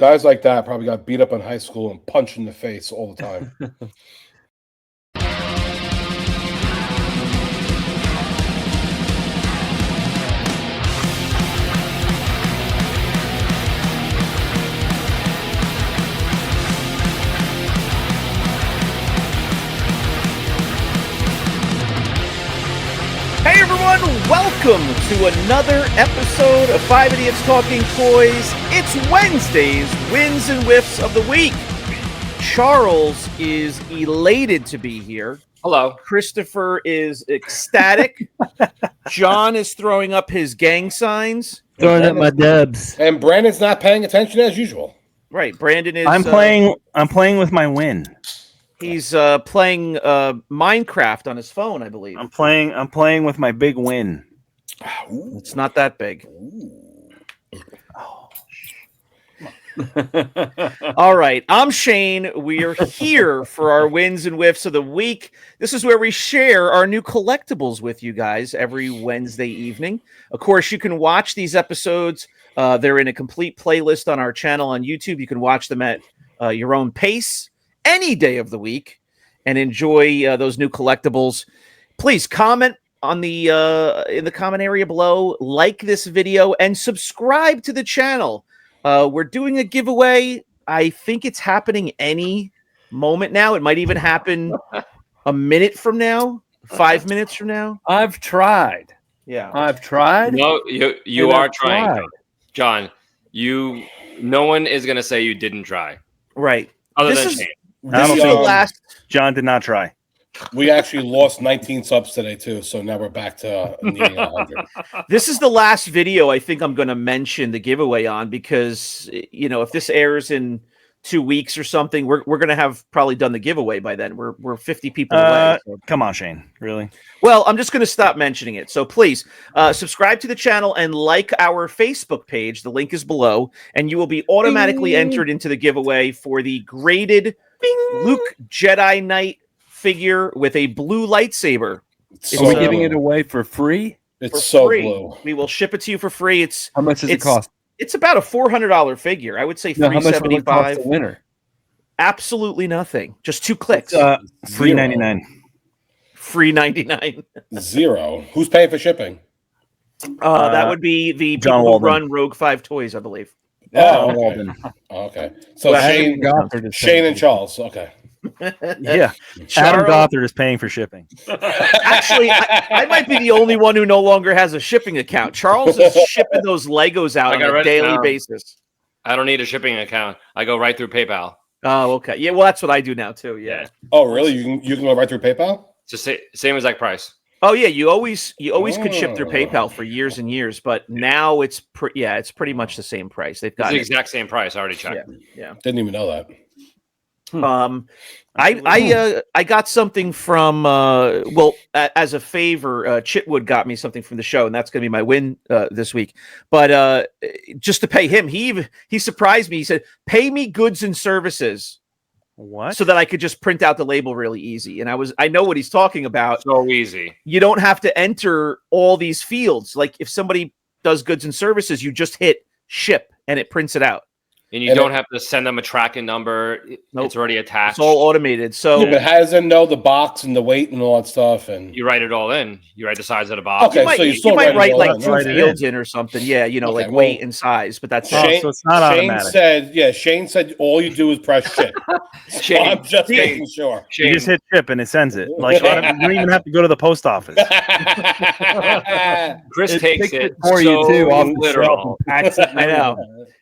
Guys like that probably got beat up in high school and punched in the face all the time. Hey everyone, welcome to another episode of 5 Idiots Talking Toys. It's Wednesday's Wins and Wiffs of the Week. Charles is elated to be here. Hello. Christopher is ecstatic. John is throwing up his gang signs. Throwing up my dubs. And Brandon's not paying attention as usual. Right, Brandon is... I'm playing with my win. He's playing Minecraft on his phone, I believe. I'm playing with my big win. Ooh. It's not that big. All right, I'm Shane. We are here for our Wins and Wiffs of the Week. This is where we share our new collectibles with you guys every Wednesday evening. Of course, you can watch these episodes. They're in a complete playlist on our channel on YouTube. You can watch them at your own pace any day of the week and enjoy those new collectibles. Please comment on the in the comment area below, like this video, and subscribe to the channel. We're doing a giveaway. I think it's happening any moment now. It might even happen a minute from now, 5 minutes from now. I've tried. Yeah, I've tried. No, you are trying, John. No one is going to say you didn't try. right. Other This than is- Shane. This is the last. John did not try. We actually lost 19 subs today, too, so now we're back to needing 100. This is the last video I think I'm going to mention the giveaway on because, you know, if this airs in 2 weeks or something, we're going to have probably done the giveaway by then. We're 50 people away. So. Come on, Shane. Really? Well, I'm just going to stop mentioning it. So please subscribe to the channel and like our Facebook page. The link is below, and you will be automatically entered into the giveaway for the graded Luke Jedi Knight figure with a blue lightsaber. It's Are we so giving blue. it away for free? It's For so free. blue. We will ship it to you for free. It's How much does it cost? It's about a $400 figure. I would say No, how much will it cost $375. the winner? Absolutely nothing. Just 2 clicks. Free 99. Free 99. Zero. Who's paying for shipping? That would be the John people who Walden. run Rogue 5 Toys, I believe. Oh, okay. Walden. Okay. So Well, Shane, Gothard is Shane and saying- Charles. Okay. Yeah. Adam Charles- Gothard is paying for shipping. Actually, I might be the only one who no longer has a shipping account. Charles is shipping those Legos out I on got a rid- daily no. basis. I don't need a shipping account. I go right through PayPal. Oh, okay. Yeah, well, that's what I do now, too. Yeah. Oh, really? You can go right through PayPal? Just same exact price. Oh, yeah. You always could ship through Oh. PayPal for years and years, but now it's it's pretty much the same price. They've It's got the it. exact same price. I already checked. Yeah. Didn't even know that. I got something from as a favor, Chitwood got me something from the show, and that's going to be my win this week. But just to pay him, he surprised me. He said, "Pay me goods and services," What? so that I could just print out the label really easy. And I know what he's talking about. So easy. You don't have to enter all these fields. Like if somebody does goods and services, you just hit ship and it prints it out. And you And don't have to send them a tracking number. Nope. It's already attached. It's all automated. So Yeah, but how does it know the box and the weight and all that stuff? And You write it all in. You write the size of the box. Okay. so you still might write it write all like in, 2 right? fields in or something. Yeah, you know, Okay, like well, weight and size, but that's Oh, Shane, so it's not Shane automatic. Shane said all you do is press ship. So Shane, I'm just Shane. making sure. You Shane, just hit ship and it sends it. Like you don't even have to go to the post office. Chris It takes takes it it for you, so too, off the literal. shelf and packs it I know.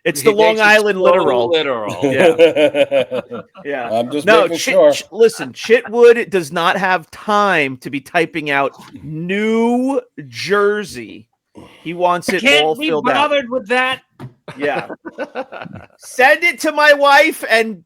It's He the Long takes it Island so literal. literal. Yeah. Yeah. I'm just No, making sure. listen, Chitwood does not have time to be typing out New Jersey. He wants it all filled out. with that. Yeah. Send it to my wife and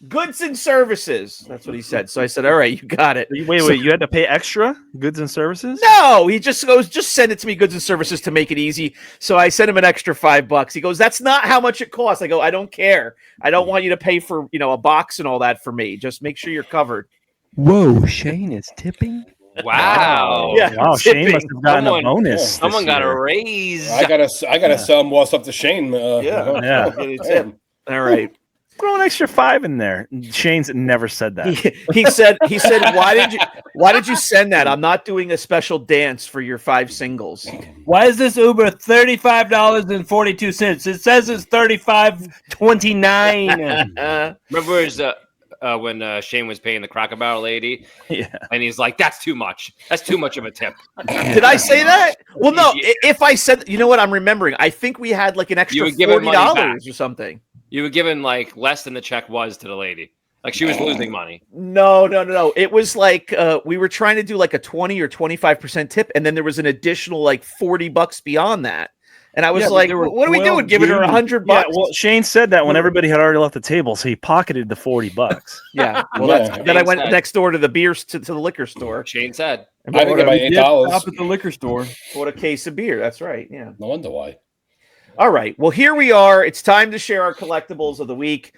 goods and services. That's what he said. So I said, all right, you got it. Wait, you had to pay extra goods and services? No, he just goes, just send it to me, goods and services, to make it easy. So I sent him an extra $5. He goes, that's not how much it costs. I go, I don't care. I don't want you to pay for, a box and all that for me. Just make sure you're covered. Whoa, Shane is tipping? Wow. Yeah. Wow, Shane must have gotten Someone- a bonus. Someone this got a year. raise. I gotta sell more stuff to Shane. Yeah. Yeah. It's him. All right. Throw an extra 5 in there. Shane's never said that. He said, why did you send that? I'm not doing a special dance for your 5 singles. Why is this Uber $35.42? It says it's $35.29. Remember when Shane was paying the Cracker Barrel lady? Yeah. And he's like, that's too much. That's too much of a tip. Did I say that? Well, no. If I said, you know what I'm remembering? I think we had like an extra $40 or something. You were given like less than the check was to the lady. Like she was losing money. No. It was like we were trying to do like a 20 or 25% tip, and then there was an additional like $40 beyond that. And I was like, what are we doing? Giving her $100? Yeah, well, Shane said that when everybody had already left the table, so he pocketed the $40. Yeah. Well, then I went next door to the beers to the liquor store. Shane said, I think about $8. Stop at the liquor store. Bought a case of beer. That's right. Yeah. No wonder why. All right. Well, here we are. It's time to share our collectibles of the week.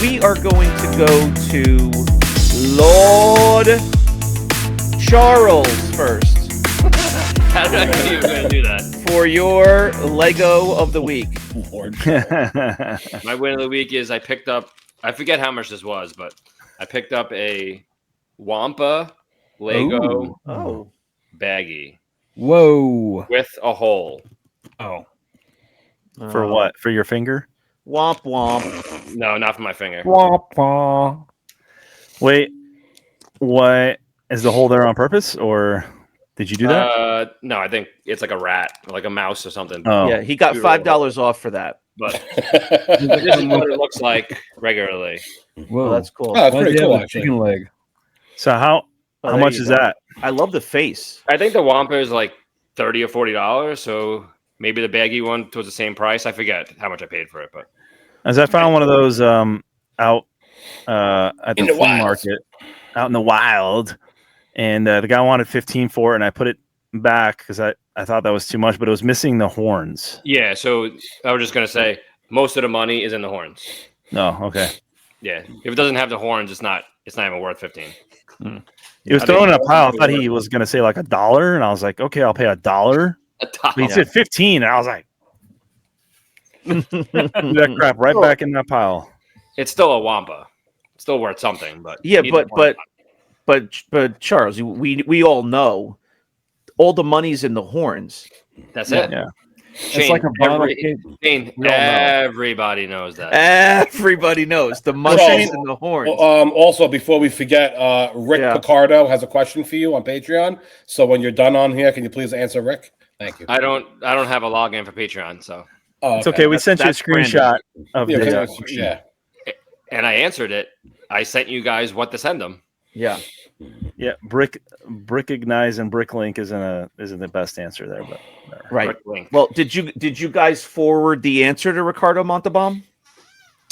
We are going to go to Lord Charles first. how did I know you were going to do that? For your Lego of the week. Lord. My win of the week is I picked up, I forget how much this was, but I picked up a Wampa Lego baggie Whoa. with a hole. Oh. For what? For your finger? Womp womp. No, not for my finger. Wah. Wait, what? Is the hole there on purpose, or did you do that? No, I think it's like a rat, like a mouse or something. Oh. Yeah, he got $5 off for that. But this is what it looks like regularly. Whoa. Oh, that's cool. Oh, that's Why pretty does he cool, have a actually. chicken leg. So how Oh, there much you is go. that? I love the face. I think the Wampa is like $30 or $40, so maybe the baggy one was the same price. I forget how much I paid for it, but As I found one of those out at In the the flea wild. market, out in the wild, and the guy wanted 15 for it, and I put it back because I thought that was too much, but it was missing the horns. yeah. So I was just gonna say most of the money is in the horns. No, okay. Yeah, if it doesn't have the horns, it's not even worth 15. He was I throwing in think- a pile. I thought he was going to say like $1, and I was like, okay, I'll pay $1. But he said 15, and I was like, threw that crap right back in that pile. It's still a Wampa. It's still worth something, but Yeah, either but one. Charles, we all know all the money's in the horns. That's it. Yeah. Shane, It's like a vinyl cape. Shane, We all know. everybody knows that. Everybody knows the money's in the horns. Also, before we forget, Rick Picardo has a question for you on Patreon. So when you're done on here, can you please answer Rick? Thank you. I don't have a login for Patreon, so Oh, It's okay. We sent you a that's screenshot of Yeah, the. yeah. and I answered it. I sent you guys what to send them. Yeah. Yeah, Brickignize and Bricklink isn't the best answer there, but whatever. Right. Quick link. Well, did you guys forward the answer to Ricardo Montalban?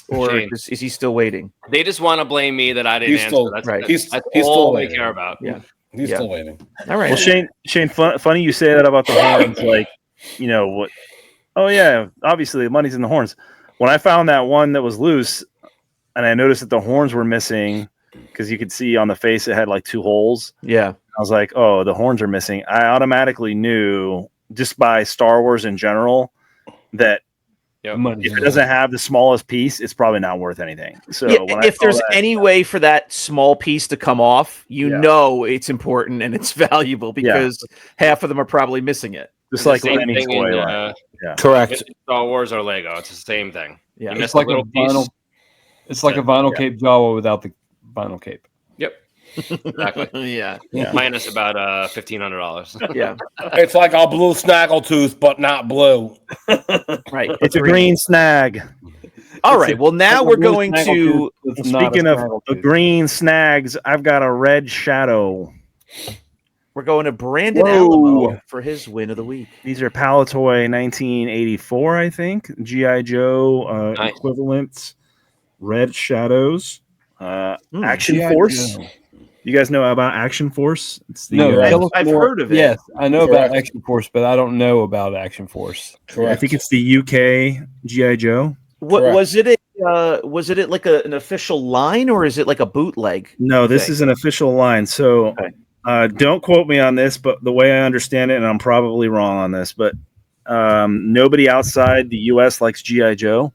Or Shane. is he still waiting? They just want to blame me that I didn't He's answer. still- That's, right. that's, He's that's still all they waiting. care about. Yeah. He's still waiting. All right. Well, Shane, funny you say that about the horns. Like, you know what? Oh yeah, obviously the money's in the horns. When I found that one that was loose, and I noticed that the horns were missing because you could see on the face it had like 2 holes. Yeah. I was like, oh, the horns are missing. I automatically knew just by Star Wars in general that Money's if in it doesn't have the smallest piece, it's probably not worth anything. So Yeah, when I if saw there's that- any way for that small piece to come off, you Yeah. know it's important and it's valuable because half of them are probably missing it. just It's like the same any thing toy, in, line. Correct. Star Wars or Lego. It's the same thing. Yeah. You It's missed like a little piece. vinyl. It's like a vinyl cape Jawa without the vinyl cape. Yep. Exactly. Yeah. Yeah. Minus about $1,500. Yeah. It's like a blue snaggletooth, but not blue. Right. It's a green snag. All right. Well, now we're going to Speaking of green snags, I've got a red shadow. Brandon Whoa. Alamo for his win of the week. These are Palatoy 1984, I think. G.I. Joe Nice. equivalents. Red shadows. Action G.I. Force. Joe. You guys know about Action Force? It's the, No, tell us I've more. heard of it. Yes, I know Correct. about Action Force, but I don't know about Action Force. Correct. I think it's the UK G.I. Joe. What Correct. was it like an official line or is it like a bootleg? No, this Okay. is an official line. So Okay. Don't quote me on this, but the way I understand it, and I'm probably wrong on this, but nobody outside the U.S. likes G.I. Joe,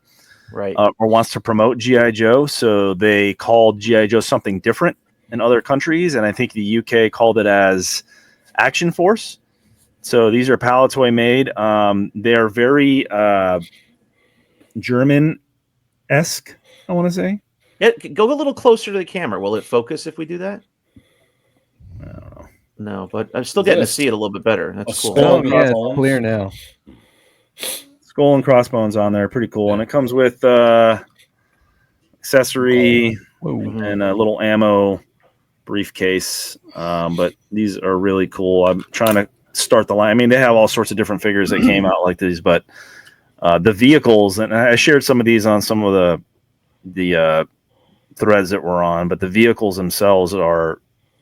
Right. Or wants to promote G.I. Joe, so they called G.I. Joe something different in other countries, and I think the U.K. called it as ActionForce. So these are Palatoy made. They are very German-esque, I want to say. Yeah, go a little closer to the camera. Will it focus if we do that? I don't know. No, but I'm still getting to see it a little bit better. That's cool. skull. Yeah, it's clear now. Skull and crossbones on there, pretty cool, and it comes with accessory and a little ammo briefcase. But these are really cool. I'm trying to start the line. I mean, they have all sorts of different figures that came out like these, but the vehicles, and I shared some of these on some of the threads that we're on, but the vehicles themselves are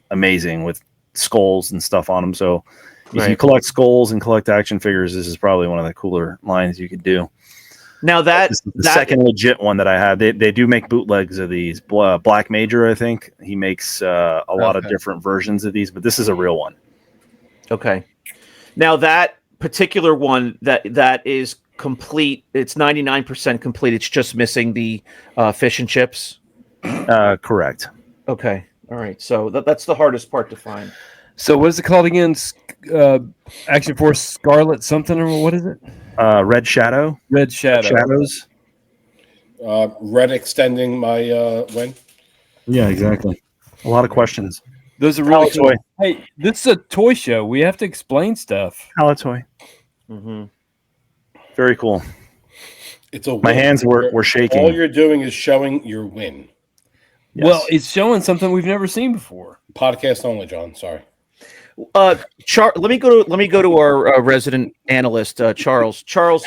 amazing with skulls and stuff on them. So if you collect skulls and collect action figures, this is probably one of the cooler lines you could do. Now This is the second legit one that I have. They do make bootlegs of these. Black Major, I think he makes a lot of different versions of these, but this is a real one. Okay. Now that particular one that is complete, it's 99% complete. It's just missing the fish and chips. Correct. Okay. All right. So that's the hardest part to find. So what is it called again? Action Force Scarlet something, or what is it? Red Shadow. Red Shadow. Shadows. Red extending my win. Yeah, exactly. A lot of questions. Those are really cool. Palatoy. Hey, this is a toy show. We have to explain stuff. Palatoy. Mm-hmm. Very cool. It's a win. My hands were shaking. All you're doing is showing your win. Yes. Well, it's showing something we've never seen before. Podcast only, John. Sorry. Let me go to our resident analyst, Charles. Charles,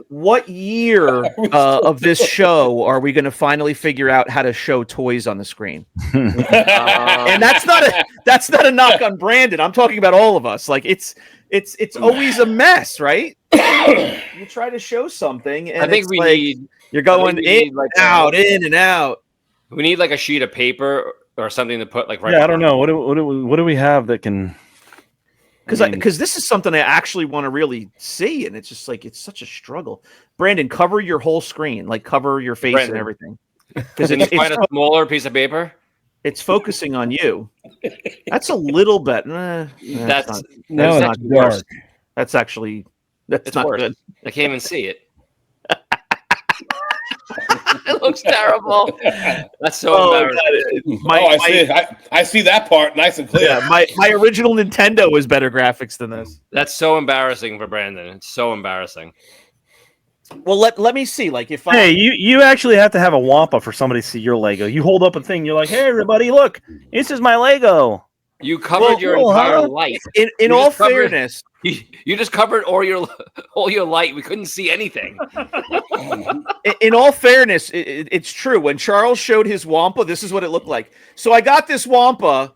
what year of this show are we going to finally figure out how to show toys on the screen? And that's not a knock on Brandon. I'm talking about all of us. Like it's always a mess, right? You try to show something, and I think you're going in and out. We need like a sheet of paper or something to put like right. Yeah, I don't know. What do we have that can? Because this is something I actually want to really see, and it's just like it's such a struggle. Brandon, cover your whole screen, like cover your face and everything. Because Can you find a smaller piece of paper? It's focusing on you. That's a little bit. That's not dark. That's actually not worse. good. I can't even see it. It looks terrible. That's so embarrassing. I see it. I see that part nice and clear. Yeah, my original Nintendo was better graphics than this. That's so embarrassing for Brandon. It's so embarrassing. Well, let me see. Like if Hey, you actually have to have a Wampa for somebody to see your Lego. You hold up a thing. You're like, hey, everybody, look, this is my Lego. You covered your entire light. In all fairness, you just covered all your light. We couldn't see anything. In all fairness, it's true. When Charles showed his Wampa, this is what it looked like. So I got this Wampa.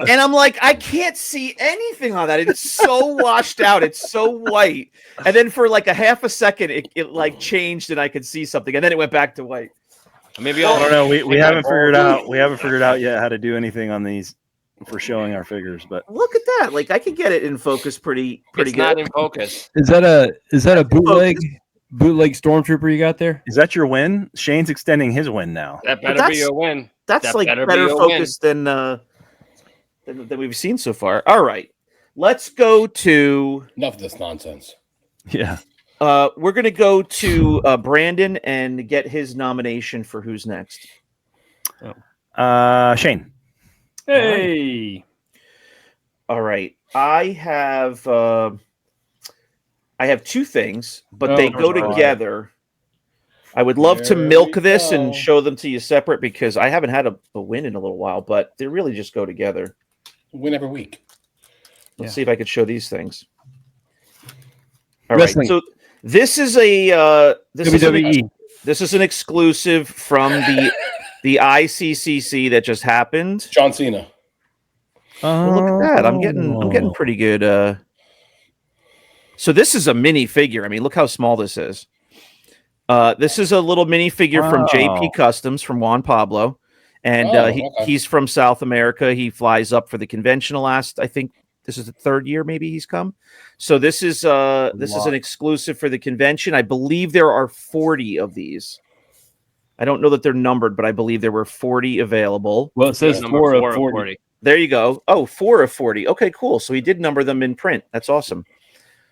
And I'm like, I can't see anything on that. It's so washed out. It's so white. And then for like a half a second, it like changed and I could see something. And then it went back to white. Maybe I don't know. We haven't figured out. We haven't figured out yet how to do anything on these for showing our figures. But look at that. Like I could get it in focus pretty it's good. not in focus. Is that a bootleg stormtrooper you got there? Is that your win? Shane's extending his win now. That better be your win. That's like better focus than we've seen so far. All right, let's go to enough of this nonsense. Yeah. We're gonna go to Brandon and get his nomination for who's next. Shane. Hey. All right. I have two things, but they go together. I would love to milk this and show them to you separate because I haven't had a win in a little while, but they really just go together. Win every week. Let's see if I could show these things. All right. So this is WWE. This is an exclusive from the ICCC that just happened. John Cena. Well, look at that. I'm getting pretty good. So this is a mini figure. I mean, look how small this is. This is a little minifigure from JP Wow. Customs from Juan Pablo, and Okay. he's from South America. He flies up for the convention I think this is the third year maybe he's come. So this is an exclusive for the convention. I believe there are 40 of these. I don't know that they're numbered, but I believe there were 40 available. Well, it says Number 4 4 of 40. There you go. Oh, 4 of 40. Okay, cool. So he did number them in print. That's awesome.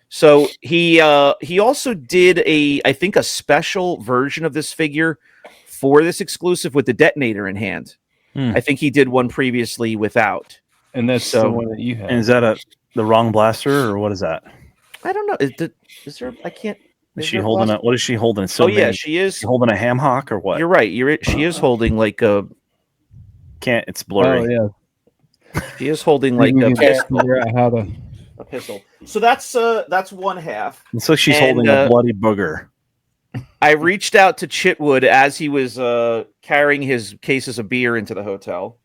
So he also did I think a special version of this figure for this exclusive with the detonator in hand. I think he did one previously without. And that's So- the one that you have. And is that the wrong blaster or what is that? I don't know. Is there? I can't. Is she there a holding blaster? it? What is she holding? It's so Oh yeah, many. she is. She holding a ham hock or what? You're right. She is holding like a. Can't. It's blurry. Oh, yeah. She is holding like You a can figure out how to. pistol. So that's one half. It's like she's And, holding a bloody booger. I reached out to Chitwood as he was carrying his cases of beer into the hotel.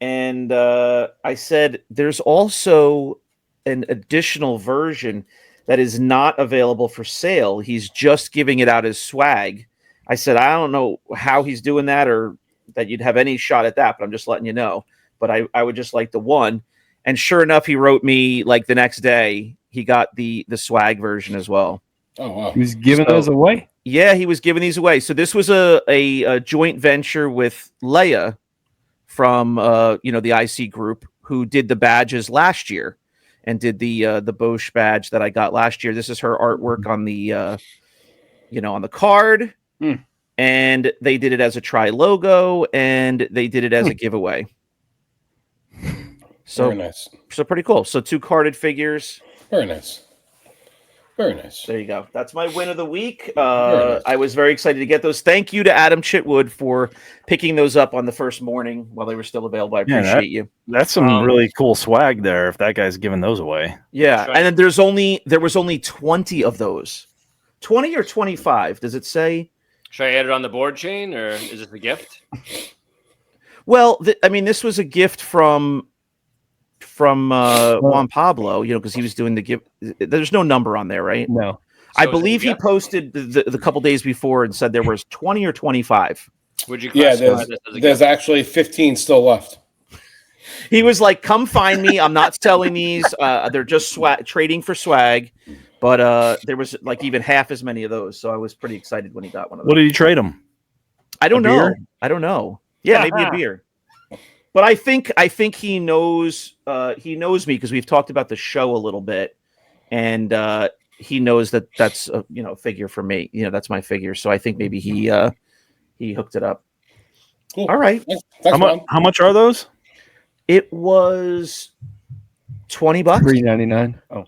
And I said, there's also an additional version that is not available for sale. He's just giving it out as swag. I said, I don't know how he's doing that or that you'd have any shot at that, but I'm just letting you know. But I would just like the one. And sure enough, he wrote me like the next day, he got the swag version as well. Oh wow. He was giving So- those away. Yeah, he was giving these away. So this was a joint venture with Leia from the IC group who did the badges last year and did the Boushh badge that I got last year. This is her artwork on the on the card. And they did it as a tri logo and they did it as a giveaway. So Very nice. So pretty cool. So 2 carded figures. Very nice. Very nice. There you go. That's my win of the week. nice. I was very excited to get those. Thank you to Adam Chitwood for picking those up on the first morning while they were still available. I Yeah, appreciate you. That's some really cool swag there. If that guy's giving those away. Yeah, Right. and then there was only 20 of those. 20 or 25? Does it say? Should I add it on the board chain, or is it a gift? Well, this was a gift from Juan Pablo. Because he was doing the gift. There's no number on there, right? No. I So is it a believe he gift? posted the couple days before and said there was 20 or 25. Would you Yeah, classify there's this as a there's gift? actually 15 still left. He was like, "Come find me. I'm not selling these. They're just trading for swag." But there was like even half as many of those, so I was pretty excited when he got one of those. What did you trade him? I don't a know. beer? I don't know. Yeah, maybe a beer. But I think he knows. He knows me because we've talked about the show a little bit, and he knows that's a figure for me. That's my figure. So I think maybe he hooked it up. Cool. All right. Thanks, man. How much are those? It was $20. $3.99. Oh,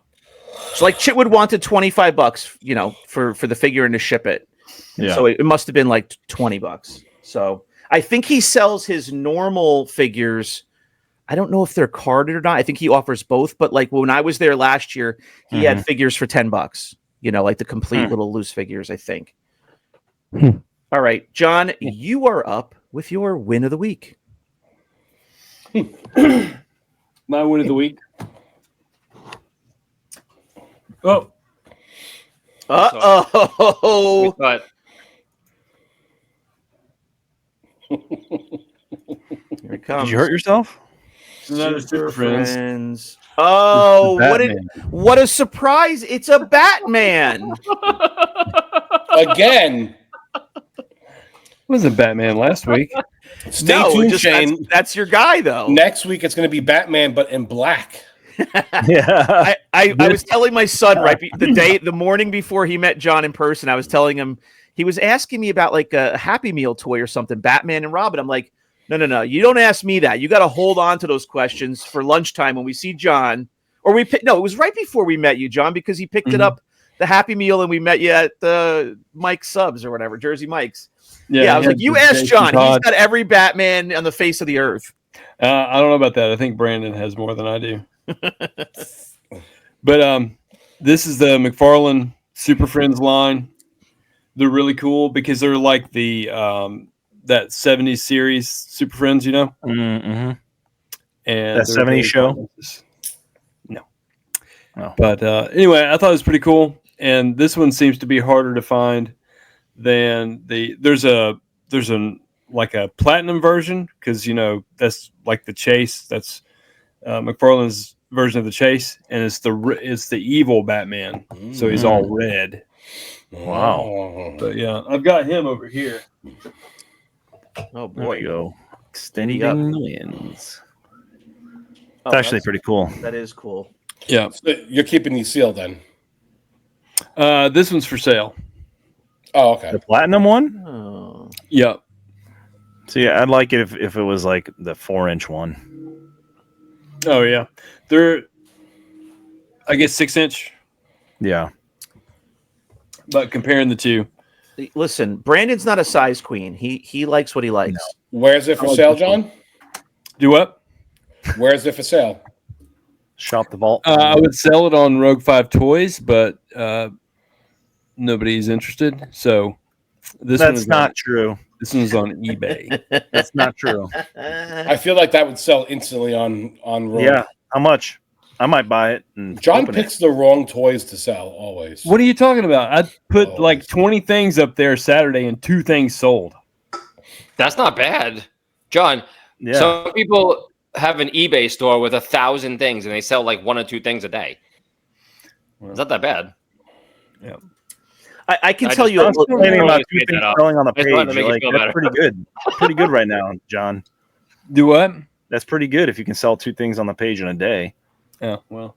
So like Chitwood wanted $25, for the figure and to ship it. Yeah. So it must have been like $20. So I think he sells his normal figures. I don't know if they're carded or not. I think he offers both. But like when I was there last year, he had figures for $10. Like the complete little loose figures, I think. All right, John, you are up with your win of the week. my win of the week. Oh, We Uh-oh. thought Here it comes. Did you hurt yourself? another Super Friends. Friends. Oh, Batman. what a surprise. It's a Batman. Again. Wasn't Batman last week? Stay No, tuned, just- Shane. That's your guy, though. Next week it's going to be Batman, but in black. Yeah. I was telling my son the morning before he met John in person, I was telling him, he was asking me about like a Happy Meal toy or something, Batman and Robin. I'm like, no, you don't ask me that. You got to hold on to those questions for lunchtime when we see John. Or it was right before we met you, John, because he picked it up, the Happy Meal, and we met you at the Mike's Subs or whatever, Jersey Mike's. Yeah, I was like, you asked John. He's got every Batman on the face of the earth. I don't know about that. I think Brandon has more than I do. But this is the McFarlane Super Friends line. They're really cool because they're like the that 70s series Super Friends, Mm-hmm. and That they're 70s really show? fun. No. Oh. But anyway, I thought it was pretty cool. And this one seems to be harder to find. then there's a like a platinum version, because that's like the chase. That's McFarlane's version of the chase, and it's the evil Batman. So he's all red. Wow. But yeah, I've got him over here. Oh There boy. we go. Up. Extending the wins. Oh, It's actually pretty cool. That is cool. Yeah. So you're keeping these sealed then? This one's for sale. Oh, okay. The platinum one? Oh. Yeah. So yeah, I'd like it if it was like the 4-inch one. Oh yeah. They're, I guess, 6-inch. Yeah. But comparing the two, Listen, Brandon's not a size queen. He likes what he likes. Where's it for sale, John? do what? Where's it for sale? Shop the vault. I would sell it on Rogue 5 Toys, but nobody's interested. So That's not true. This one's on eBay. That's not true. I feel like that would sell instantly on Rogue. Yeah. How much? I might buy it. And John open picks the wrong toys to sell always. What are you talking about? I put Oh. like 20 things up there Saturday and 2 things sold. That's not bad, John. Yeah. Some people have an eBay store with 1,000 things, and they sell like 1 or 2 things a day. It's not that bad. I can I tell just- you. I was complaining about Made 2 things that up. selling on the I just wanted to page. make you Like, feel that's better. pretty good. Pretty good right now, John. Do what? That's pretty good if you can sell 2 things on the page in a day. Oh, well.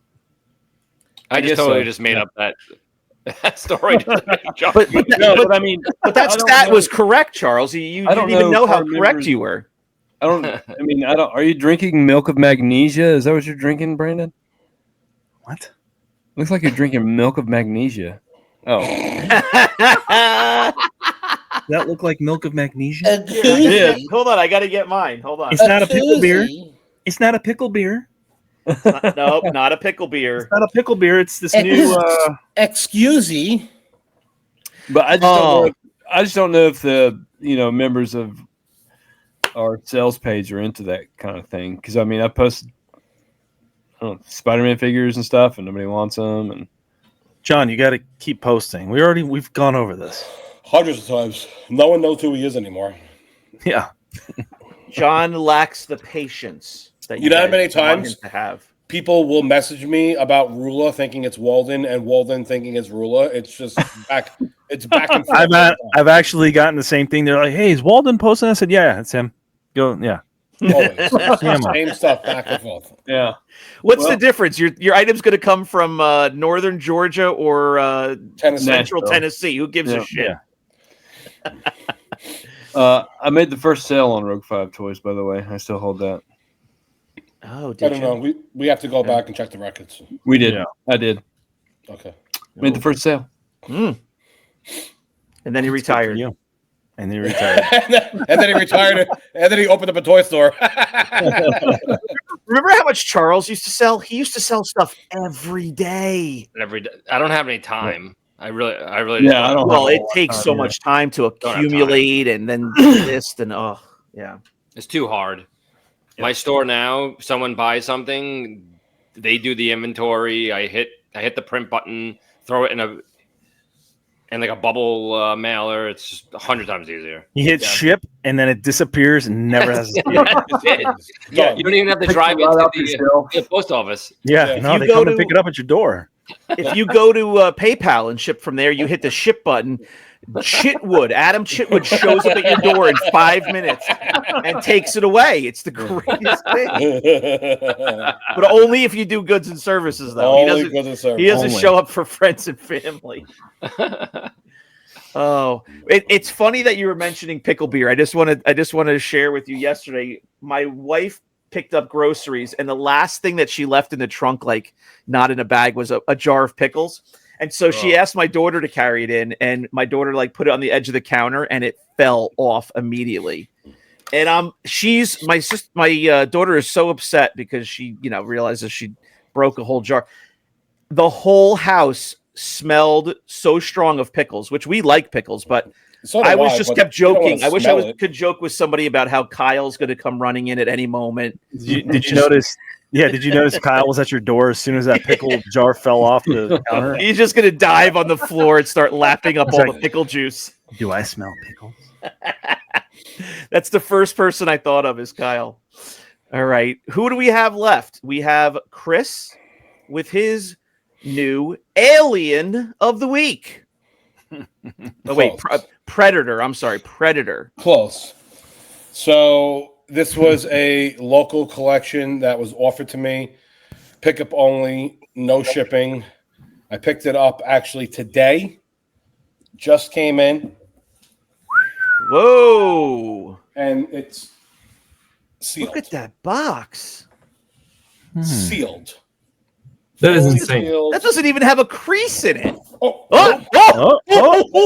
I guess just totally so. just made up that story. Just to make John- But No, but I mean, but that I don't stat know. was correct, Charles. You I don't didn't even know know if I how remember- correct you were. I don't. I mean, I don't. Are you drinking milk of magnesia? Is that what you're drinking, Brandon? What? Looks like you're drinking milk of magnesia. Oh, That look like milk of magnesia? Yeah. Hold on, I got to get mine. Hold on. It's not a pickle beer. It's not a pickle beer. Nope, not a pickle beer. It's not a pickle beer. It's this new. Excuse me. but I just don't know if the members of our sales page are into that kind of thing. Because I mean, I posted Spider-Man figures and stuff, and nobody wants them. And John, you got to keep posting. We've gone over this. Hundreds of times. No one knows who he is anymore. Yeah. John lacks the patience that You know how guys many want times- him to have. People will message me about Rula thinking it's Walden and Walden thinking it's Rula. It's just back. It's back and forth. I've actually gotten the same thing. They're like, "Hey, is Walden posting?" I said, "Yeah, it's him." Go, yeah. Always. Damn. Same stuff back and forth. yeah, What's the Well- difference? Your item's going to come from northern Georgia or Tennessee. central Nashville. Tennessee? Who gives Yeah. a shit? Yeah. I made the first sale on Rogue 5 Toys. By the way, I still hold that. Oh, I did don't you? know. We have to go back and check the records. We did. Yeah. I did. Okay. Made the first sale. And then he retired. You. And he retired. and then he retired. And then he opened up a toy store. Remember how much Charles used to sell? He used to sell stuff every day. Every day. I don't have any time. I really. Yeah, I don't Well, have a it lot of takes time, so yeah. much time to Don't have time. accumulate and then list and yeah. It's too hard. My store now, someone buys something, they do the inventory. I hit the print button, throw it in like a bubble mailer. It's just 100 times easier. He hits Yeah. ship and then it disappears and never has. That's it. Yeah, You don't even have to Pick drive it right into up yourself. the post office. Yeah, Yeah. no, You they go come to- and pick it up at your door. If you go to PayPal and ship from there, you hit the ship button. Adam Chitwood shows up at your door in 5 minutes and takes it away. It's the greatest thing. But only if you do goods and services, though. Only because of service. He doesn't Only. show up for friends and family. Oh, it's funny that you were mentioning pickle beer. I just wanted to share with you yesterday. My wife picked up groceries, and the last thing that she left in the trunk, like not in a bag, was a jar of pickles. And so she asked my daughter to carry it in, and my daughter like put it on the edge of the counter, and it fell off immediately. And my daughter is so upset because she realizes she broke a whole jar. The whole house smelled so strong of pickles, which we like pickles, but So do I was just but kept you don't wanna joking. I wish smell it. could joke with somebody about how Kyle's going to come running in at any moment. Did you notice? Yeah, did you notice Kyle was at your door as soon as that pickle jar fell off the counter? He's just gonna dive on the floor and start lapping up It's all like- the pickle juice. Do I smell pickles? That's the first person I thought of is Kyle. All right. Who do we have left? We have Chris with his new Alien of the Week. Oh, wait. Predator. I'm sorry. Predator. Close. So this was a local collection that was offered to me. Pickup only, no shipping. I picked it up actually today. Just came in. Whoa. And it's sealed. Look at that box. Sealed. That is insane. Sealed. That doesn't even have a crease in it. Oh,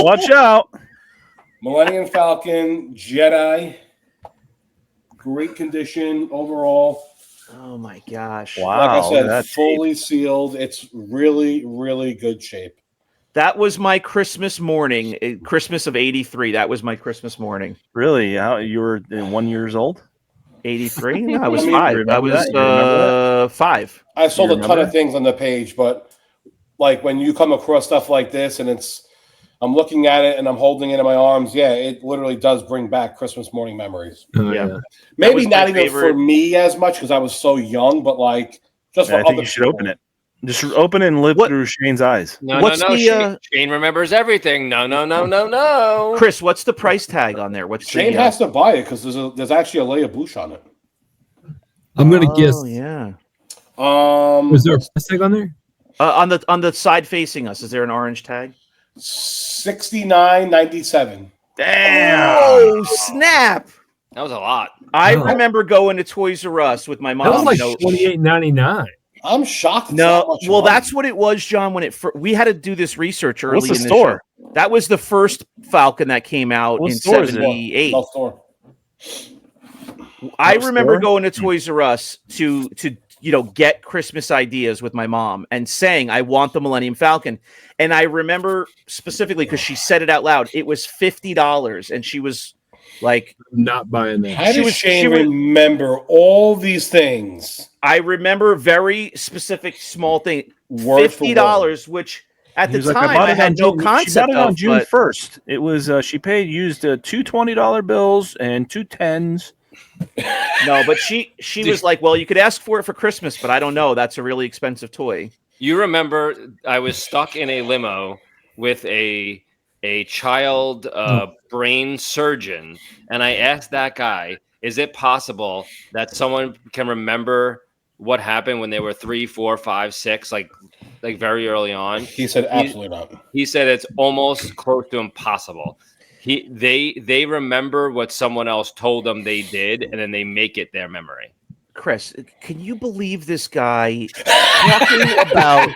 Watch out. Millennium Falcon, Jedi. Great condition overall. Oh my gosh. Wow. Like I said, that's fully sealed. It's really, really good shape. That was my Christmas morning, Christmas of 83. That was my Christmas morning. Really? How you were 1 year old? 83? No, I was I mean, 5. I remember was that? You remember 5. I sold You a ton remember? of things on the page, but like when you come across stuff like this and I'm looking at it and I'm holding it in my arms, yeah, it literally does bring back Christmas morning memories. Oh, Yeah. yeah. Maybe was not my even favorite. for me as much because I was so young, but like just for I other think you should people. open it. Just open it and live What- through Shane's eyes. No, What's no, no. the, Shane remembers everything. No. Chris, what's the price tag on there? What's Shane the, has to buy it because there's actually a layer Boushh on it. I'm gonna guess. Oh, yeah. Was there a price tag on there? On the side facing us, is there an orange tag? $69.97. Damn. Oh, snap. That was a lot. I Wow. remember going to Toys R Us with my mom. That was like No- $28.99. I'm shocked. It's that No, much well, money. that's what it was, John. When we had to do this research early What's the in the store? show. That was the first Falcon that came out What in store is it? '78. No store. I No remember store? going to Toys R Us to get Christmas ideas with my mom and saying I want the Millennium Falcon, and I remember specifically because she said it out loud. It was $50, and she was like, I'm not buying that. How does she Shane was- remember all these things? I remember very specific small thing, Word for word. $50, which at He the was like, time bought I it had on no June- concept She bought it on of. June But 1st. It was she used two $20 bills and two 10s. no, but she was like, well, you could ask for it for Christmas, but I don't know. That's a really expensive toy. You remember I was stuck in a limo with a child brain surgeon, and I asked that guy, is it possible that someone can remember what happened when they were 3, 4, 5, 6, like very early on? He said absolutely not. He said it's almost close to impossible. They remember what someone else told them they did, and then they make it their memory. Chris, can you believe this guy talking about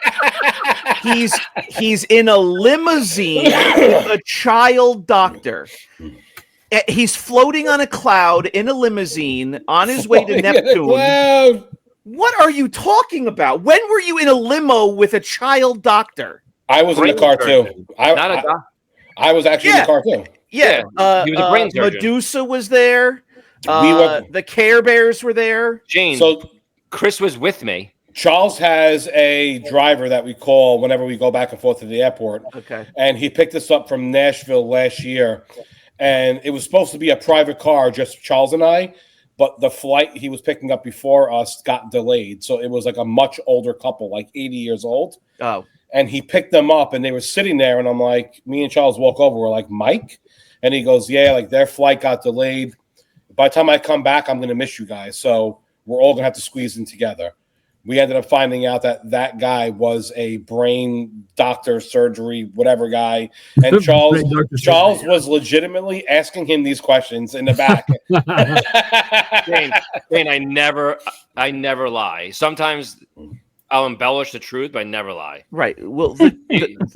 he's in a limousine with a child doctor. He's floating on a cloud in a limousine on his way to Neptune. Wow. What are you talking about? When were you in a limo with a child doctor? I was in the car too. Not a doc- I was actually in the car too. Yeah, he was a brain surgeon. Medusa was there. We were- The Care Bears were there. Jane, So Chris was with me. Charles has a driver that we call whenever we go back and forth to the airport. Okay. And he picked us up from Nashville last year. And it was supposed to be a private car, just Charles and I. But the flight he was picking up before us got delayed. So it was like a much older couple, like 80 years old. Oh, And he picked them up and they were sitting there. And I'm like, me and Charles walk over. We're like, Mike? And he goes, yeah, like their flight got delayed. By the time I come back, I'm going to miss you guys. So we're all going to have to squeeze in together. We ended up finding out that that guy was a brain doctor, surgery, whatever guy. And Charles was legitimately asking him these questions in the back. Jane, I never lie. Sometimes I'll embellish the truth, but I never lie. Right. Well, He was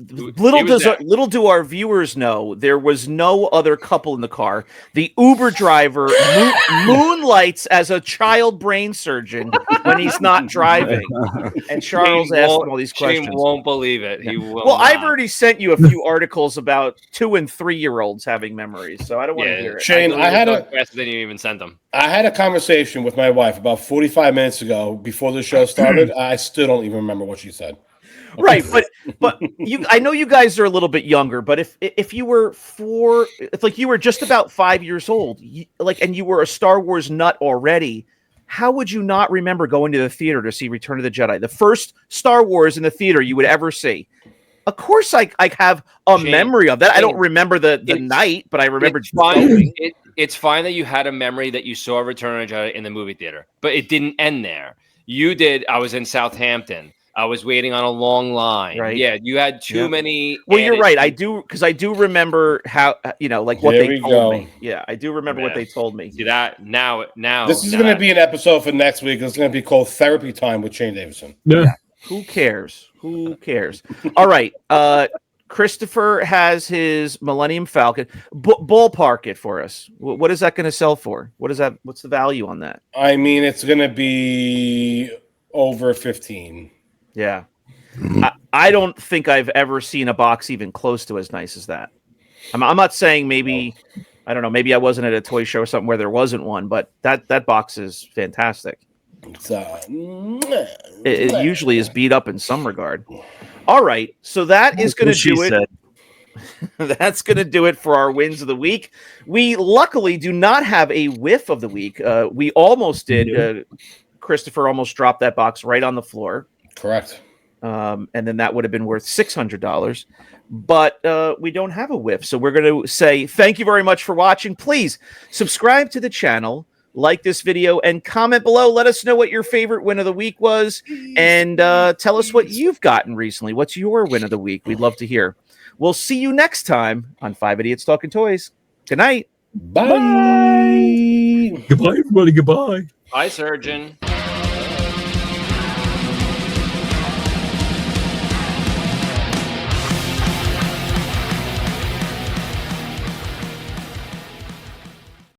there. little do our viewers know, there was no other couple in the car. The Uber driver moonlights as a child brain surgeon when he's not driving. And Charles Shane asked won't- him all these Shane questions. won't believe it. He will. Well, I've not. already sent you a few articles about 2- and 3-year-olds having memories, so I don't want to hear it. Shane, I had faster than you even sent them. I had a conversation with my wife about 45 minutes ago before the show started. I still don't even remember what she said. Right, but I know you guys are a little bit younger, but if you were if you were just about 5 years old, and you were a Star Wars nut already, how would you not remember going to the theater to see Return of the Jedi, the first Star Wars in the theater you would ever see? Of course, I have a memory of that. I don't remember the night, but I remember going. It's fine that you had a memory that you saw Return of the Jedi in the movie theater, but it didn't end there. You did. I was in Southampton. I was waiting on a long line. Right. Yeah, you had too many. Well, you're right. I do, because I do remember how what Here they we told go. me. Yeah, I do remember what they told me. See that now. This is going to be an episode for next week. It's going to be called Therapy Time with Shane Davison. Yeah. Who cares? Who cares? All right. Christopher has his Millennium Falcon. Ballpark it for us. What is that going to sell for? What is that? What's the value on that? I mean, it's going to be over 15. Yeah. I don't think I've ever seen a box even close to as nice as that. I'm not saying maybe, I don't know, maybe I wasn't at a toy show or something where there wasn't one, but that box is fantastic. It usually is beat up in some regard. All right, so that is going to do it. That's going to do it for our wins of the week. We luckily do not have a whiff of the week. We almost did. Christopher almost dropped that box right on the floor. Correct. And then that would have been worth $600. But we don't have a whiff. So we're going to say thank you very much for watching. Please subscribe to the channel, like this video, and comment below. Let us know what your favorite win of the week was. And tell us what you've gotten recently. What's your win of the week? We'd love to hear. We'll see you next time on 5 Idiots Talking Toys. Good night. Bye. Goodbye, everybody. Goodbye. Hi, surgeon.